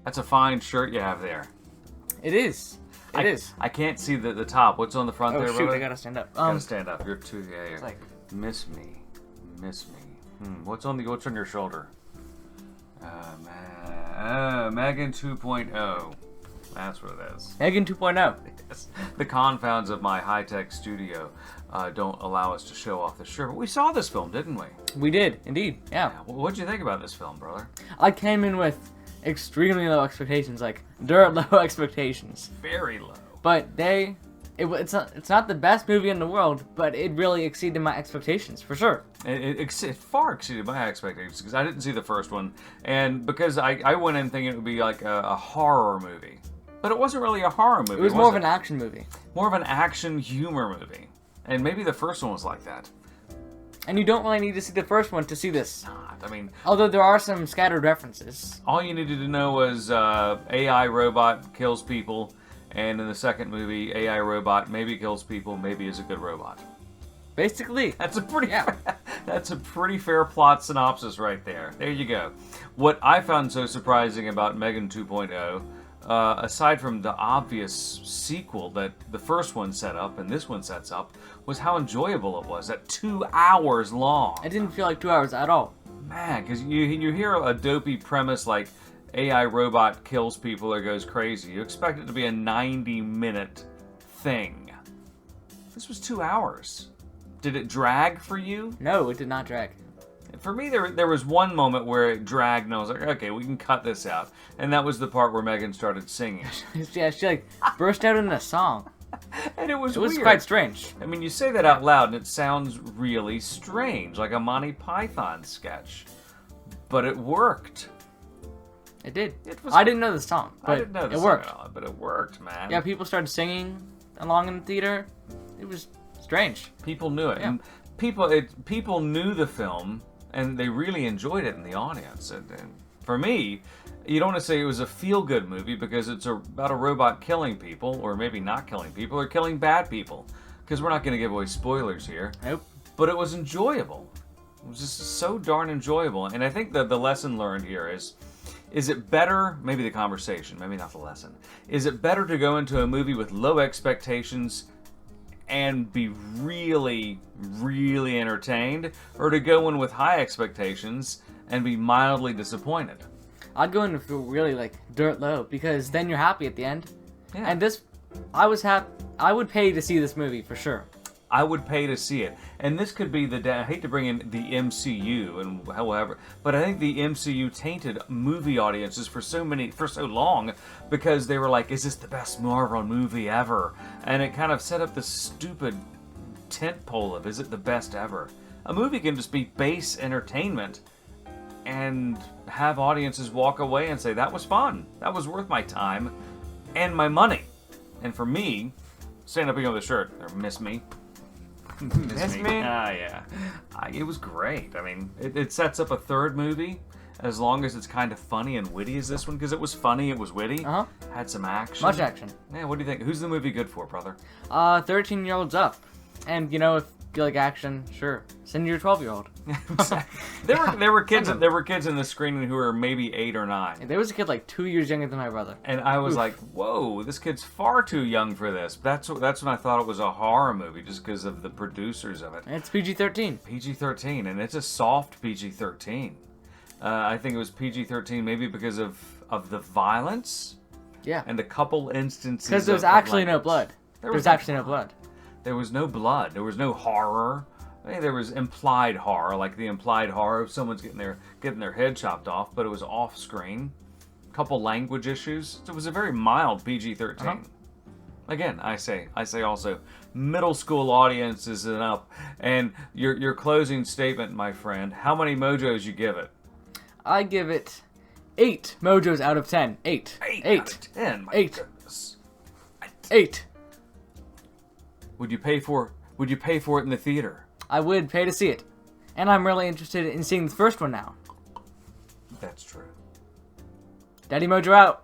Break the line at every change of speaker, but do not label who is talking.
That's a fine shirt you have there.
It is. It is.
I can't see the top. What's on the front there,
Oh, shoot,
brother?
I gotta stand up.
Gotta stand up. You're too... Yeah, you're...
It's like...
Miss me. What's on your shoulder? M3GAN 2.0. That's what it is.
M3GAN 2.0.
Yes. The confounds of my high-tech studio don't allow us to show off the shirt. But we saw this film, didn't we?
We did, indeed. Yeah.
What'd you think about this film, brother?
I came in with extremely low expectations, like dirt low expectations.
Very low.
But it's not the best movie in the world, but it really exceeded my expectations, for sure.
It far exceeded my expectations because I didn't see the first one, and because I went in thinking it would be like a horror movie. But it wasn't really a horror movie.
It was more of an action movie.
More of an action humor movie. And maybe the first one was like that.
And you don't really need to see the first one to see this.
Not. I mean...
Although there are some scattered references.
All you needed to know was AI robot kills people, and in the second movie, AI robot maybe kills people, maybe is a good robot.
Basically.
That's a pretty fair plot synopsis right there. There you go. What I found so surprising about M3GAN 2.0, aside from the obvious sequel that the first one set up and this one sets up, was how enjoyable it was at 2 hours long.
It didn't feel like 2 hours at all.
Man, because you hear a dopey premise like AI robot kills people or goes crazy. You expect it to be a 90-minute thing. This was 2 hours. Did it drag for you?
No, it did not drag.
For me, there was one moment where it dragged, and I was like, okay, we can cut this out. And that was the part where M3GAN started singing.
Yeah, she like burst out in a song.
And it was
weird.
quite
strange.
I mean, you say that out loud, and it sounds really strange, like a Monty Python sketch. But it worked.
It did. I didn't know the song, but
I didn't know the song
worked.
at all, but it worked, man.
Yeah, people started singing along in the theater. It was strange.
People knew it.
Yeah.
And people knew the film, and they really enjoyed it in the audience. And for me, you don't want to say it was a feel-good movie because it's about a robot killing people, or maybe not killing people, or killing bad people. Because we're not going to give away spoilers here.
Nope.
But it was enjoyable. It was just so darn enjoyable. And I think that the lesson learned here is it better, maybe the conversation, maybe not the lesson, is it better to go into a movie with low expectations and be really, really entertained, or to go in with high expectations and be mildly disappointed?
I'd go in and feel really like dirt low, because then you're happy at the end.
Yeah.
And this, I was happy. I would pay to see this movie for sure.
I would pay to see it. And this could be I hate to bring in the MCU and however, but I think the MCU tainted movie audiences for so long because they were like, is this the best Marvel movie ever? And it kind of set up this stupid tentpole of, is it the best ever? A movie can just be base entertainment and have audiences walk away and say, that was fun. That was worth my time and my money. And for me, stand up here with a shirt, or miss me.
Miss me?
Ah, yeah. It was great. I mean, it sets up a third movie as long as it's kind of funny and witty as this one, because it was funny, it was witty, had some action.
Much action.
Yeah, what do you think? Who's the movie good for, brother?
13-year-olds up. And, you know, if you like action, sure. Send your 12-year-old.
There were kids in the screening who were maybe 8 or 9.
There was a kid like 2 years younger than my brother.
And I was like, whoa, this kid's far too young for this. That's when I thought it was a horror movie, just because of the producers of it.
It's PG-13.
PG-13, and it's a soft PG-13. I think it was PG-13 maybe because of the violence.
Yeah.
And a couple instances.
Because there's actually no blood. There's actually no blood.
There was no blood. There was no horror. I mean, there was implied horror, like the implied horror of someone's getting their head chopped off, but it was off screen. A couple language issues. So it was a very mild PG-13. Again, I say also, middle school audiences and up. And your closing statement, my friend, how many mojos you give it?
I give it 8 mojos out of 10. 8.
8 out of 10. My
8.
goodness.
8.
Would you pay for it in the theater?
I would pay to see it. And I'm really interested in seeing the first one now.
That's true.
Daddy Mojo out.